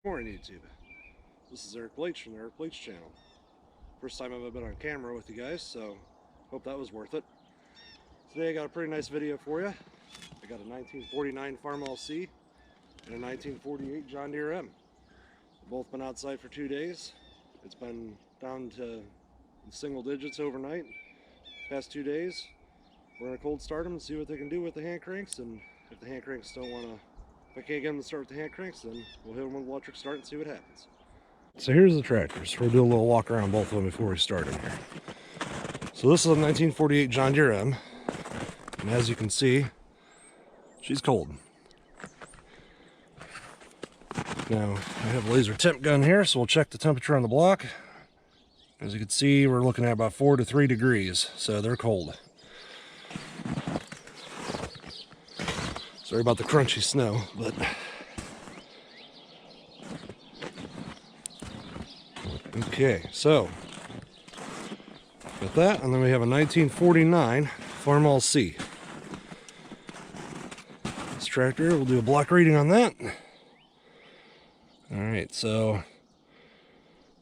Good morning, YouTube. This is Eric Bleach from the Eric Bleach channel. First time I've ever been on camera with you guys, so hope that was worth it. Today I got a pretty nice video for you. I got a 1949 Farmall C and a 1948 John Deere M. They've both been outside for 2 days. It's been down to single digits overnight. Past 2 days, we're going to cold start them and see what they can do with the hand cranks, and if the hand cranks don't want to, if I can't get them to start with the hand cranks, then we'll hit them with electric start and see what happens. So here's the tractors. We'll do a little walk around both of them before we start in here. So this is a 1948 John Deere M, and as you can see, she's cold. Now I have a laser temp gun here, so we'll check the temperature on the block. As you can see, we're looking at about 4 to 3 degrees, so they're cold. Sorry about the crunchy snow, but okay, so got that, and then we have a 1949 Farmall C. This tractor, we'll do a block reading on that. Alright, so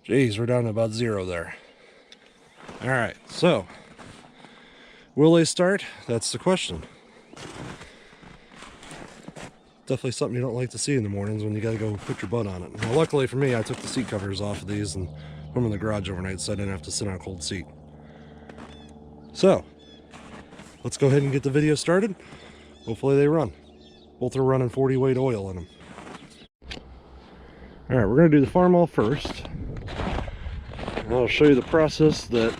geez, we're down to about 0 there. Alright, so will they start? That's the question. Definitely something you don't like to see in the mornings when you got to go put your butt on it. Now, luckily for me, I took the seat covers off of these and put them in the garage overnight so I didn't have to sit on a cold seat. So, let's go ahead and get the video started. Hopefully they run. Both are running 40 weight oil in them. Alright, we're going to do the Farmall first. And I'll show you the process that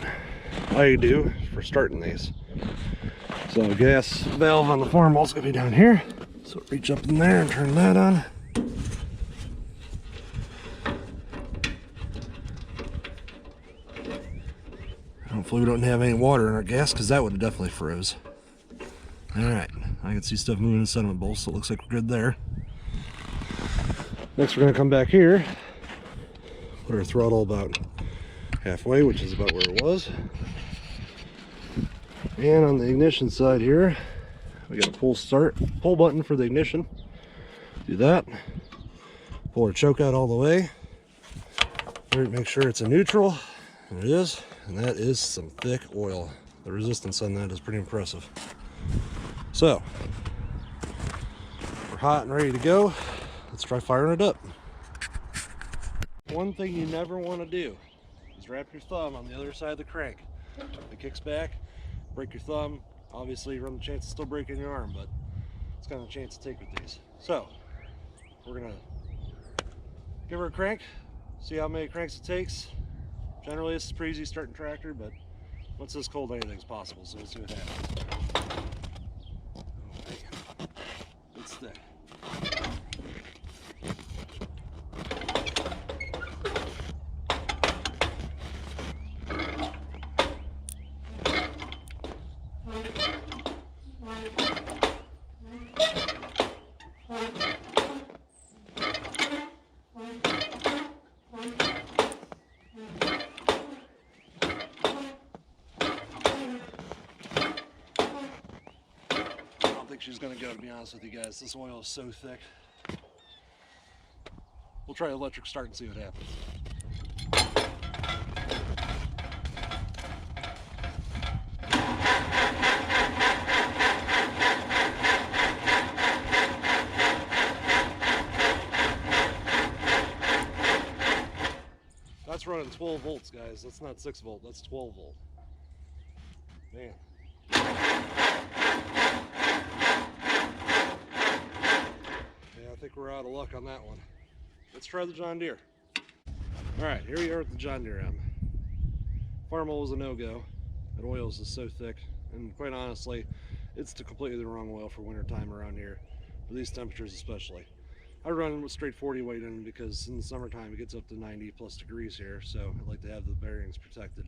I do for starting these. So, gas valve on the Farmall's going to be down here. So reach up in there and turn that on. Hopefully we don't have any water in our gas, because that would have definitely froze. Alright, I can see stuff moving in the sediment bowl, so it looks like we're good there. Next we're going to come back here, put our throttle about halfway, which is about where it was. And on the ignition side here, we got a pull button for the ignition. Do that. Pull our choke out all the way. Make sure it's a neutral. There it is. And that is some thick oil. The resistance on that is pretty impressive. So, we're hot and ready to go. Let's try firing it up. One thing you never want to do is wrap your thumb on the other side of the crank. If it kicks back, break your thumb. Obviously you run the chance of still breaking your arm, but it's kind of a chance to take with these. So we're gonna give her a crank, see how many cranks it takes. Generally this is pretty easy starting tractor, but once it's cold anything's possible, so we'll see what happens. Oh man, it's thick. She's gonna go, to be honest with you guys. This oil is so thick. We'll try electric start and see what happens. That's running 12 volts, guys. That's not 6 volt, that's 12 volt. Man. I think we're out of luck on that one. Let's try the John Deere. Alright, here we are with the John Deere M. Farmall was a no-go. That oil is just so thick, and quite honestly, it's completely the wrong oil for winter time around here, for these temperatures especially. I run with straight 40 weight in because in the summertime it gets up to 90 plus degrees here, so I like to have the bearings protected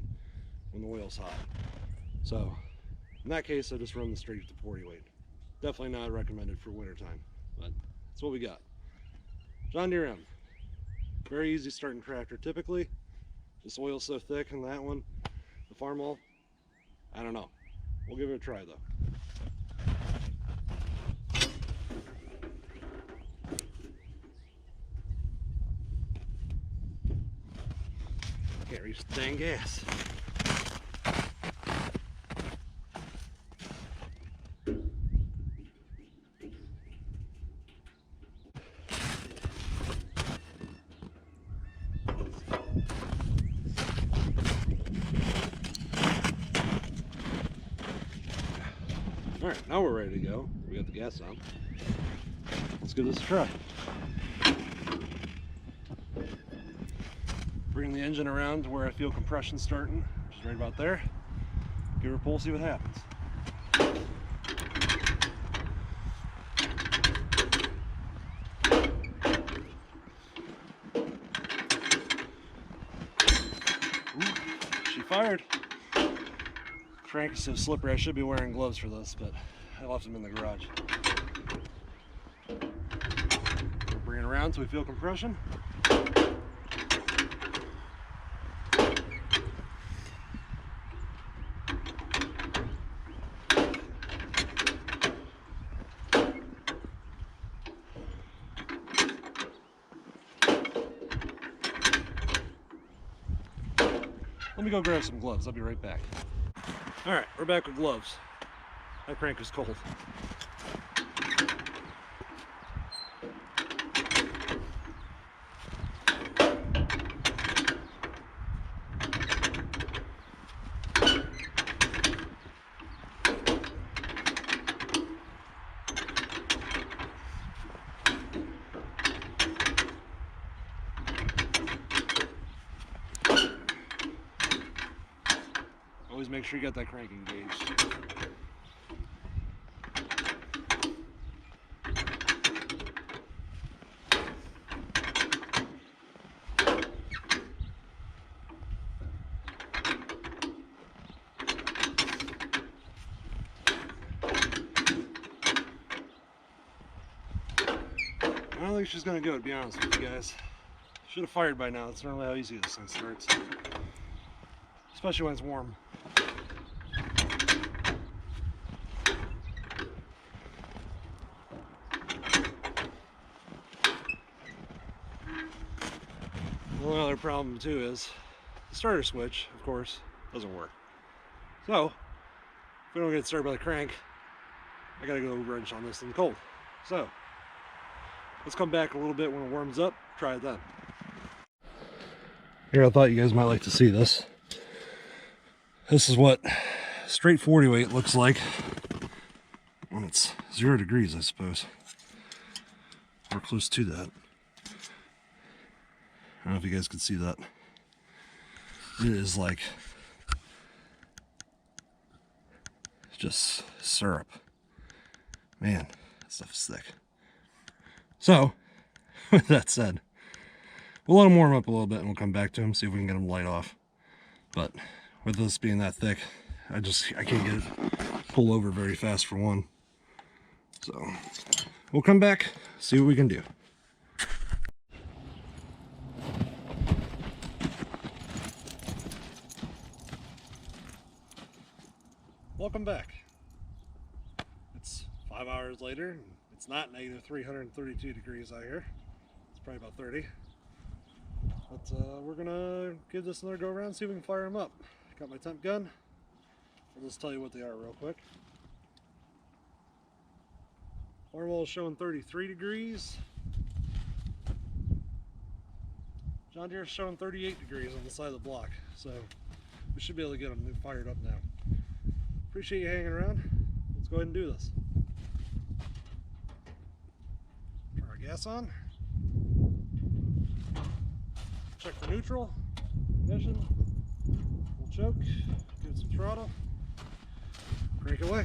when the oil's hot. So in that case I just run the straight to 40 weight. Definitely not recommended for winter time, but that's what we got. John Deere M. Very easy starting tractor typically. This oil's so thick in that one. The Farmall, I don't know. We'll give it a try though. Can't reach the dang gas. Alright, now we're ready to go. We got the gas on. Let's give this a try. Bring the engine around to where I feel compression starting, which is right about there. Give her a pull, see what happens. Ooh, she fired. Crank is so slippery, I should be wearing gloves for this, but I left them in the garage. We'll bring it around until we feel compression. Let me go grab some gloves. I'll be right back. Alright, we're back with gloves. That crank is cold. Always make sure you got that crank engaged. I don't think she's gonna go, to be honest with you guys. Should have fired by now. That's normally how easy this thing starts. Especially when it's warm. The only other problem too is the starter switch, of course, doesn't work. So, if we don't get started by the crank, I gotta go wrench on this in the cold. So, let's come back a little bit when it warms up, try it then. Here, I thought you guys might like to see this. This is what straight 40 weight looks like when it's 0 degrees, I suppose. Or close to that. I don't know if you guys can see that. It is like just syrup. Man, that stuff is thick. So, with that said, we'll let them warm up a little bit and we'll come back to them, see if we can get them light off. But with this being that thick, I can't get it pull over very fast for one. So, we'll come back, see what we can do. Welcome back. It's 5 hours later. It's not negative 332 degrees out here. It's probably about 30. But we're gonna give this another go around, see if we can fire them up. Got my temp gun. I'll just tell you what they are real quick. Farmall is showing 33 degrees. John Deere is showing 38 degrees on the side of the block. So we should be able to get them fired up now. Appreciate you hanging around. Let's go ahead and do this. Turn our gas on. Check the neutral, ignition, we'll choke, give it some throttle, crank away.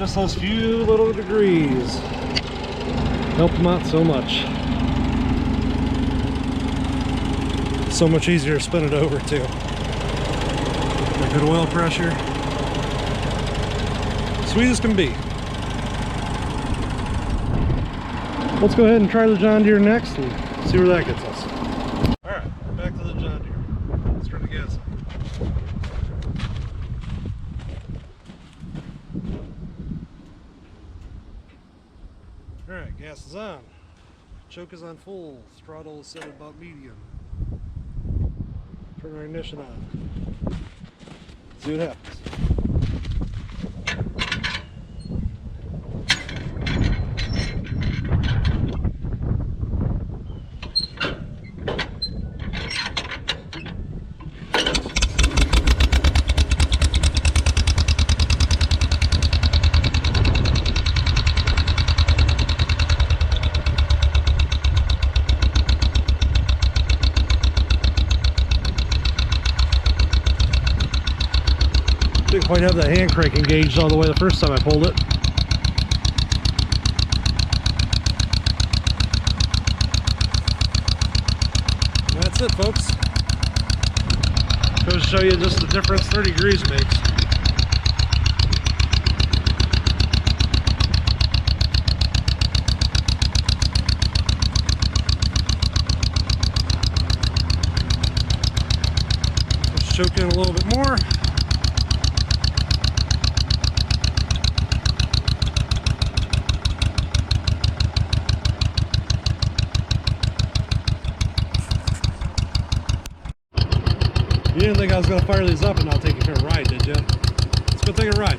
Just those few little degrees helped them out so much. So much easier to spin it over too. Got good oil pressure. Sweet as can be. Let's go ahead and try the John Deere next and see where that gets us. Alright, back to the John Deere. Let's turn the gas on. Alright, gas is on. Choke is on full. Throttle is set at about medium. Turn our ignition on. See what happens. Didn't quite have that hand crank engaged all the way the first time I pulled it. And that's it, folks. Goes to show you just the difference 30 degrees makes. Let's choke in a little bit more. You didn't think I was going to fire these up and not take you for a ride, did you? Let's go take a ride.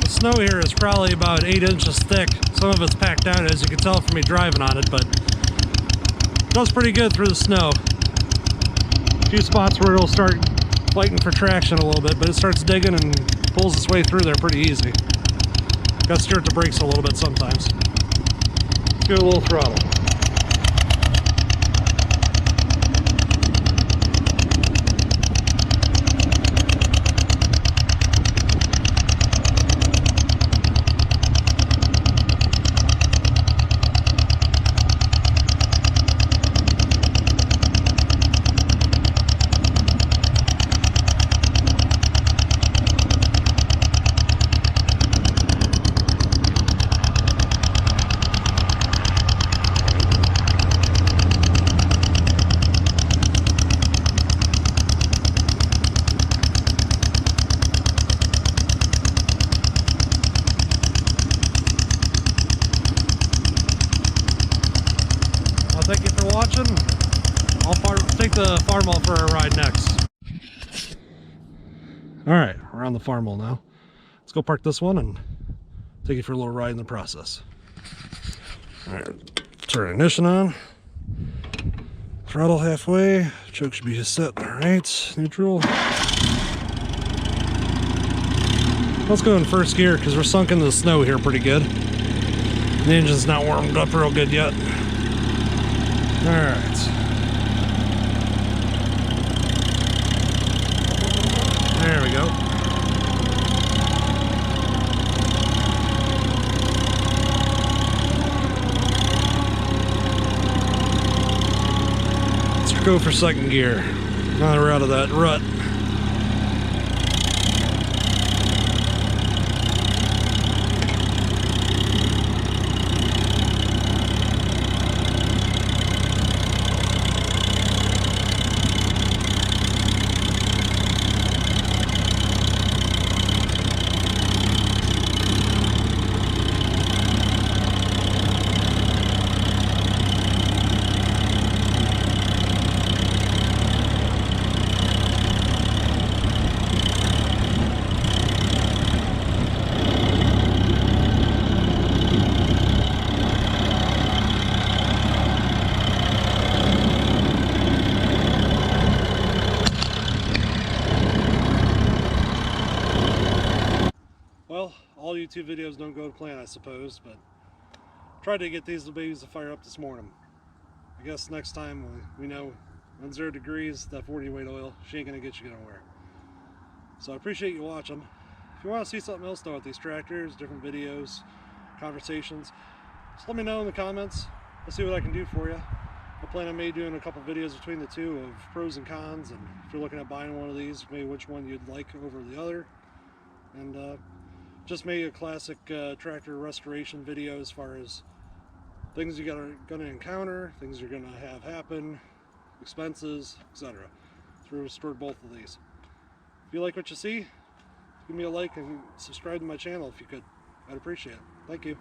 The snow here is probably about 8 inches thick. Some of it's packed down, as you can tell from me driving on it, but it goes pretty good through the snow. A few spots where it'll start fighting for traction a little bit, but it starts digging and pulls its way through there pretty easy. Got to steer at the brakes a little bit sometimes. Let's give it a little throttle. Thank you for watching. I'll take the Farmall for a ride next. Alright, we're on the Farmall now. Let's go park this one and take you for a little ride in the process. Alright, turn ignition on. Throttle halfway. Choke should be set. Alright, neutral. Let's go in first gear because we're sunk into the snow here pretty good. The engine's not warmed up real good yet. Alright. There we go. Let's go for second gear. Now that we're out of that rut. YouTube videos don't go to plan, I suppose, but tried to get these little babies to fire up this morning. I guess next time we know on 0 degrees, that 40 weight oil, she ain't gonna get you nowhere. So I appreciate you watching. If you want to see something else though with these tractors, different videos, conversations, just let me know in the comments. I'll see what I can do for you. I plan on maybe doing a couple videos between the two of pros and cons, and if you're looking at buying one of these, maybe which one you'd like over the other. And just maybe a classic tractor restoration video as far as things you're gonna encounter, things you're gonna have happen, expenses, etc. to restore both of these. If you like what you see, give me a like and subscribe to my channel if you could. I'd appreciate it. Thank you.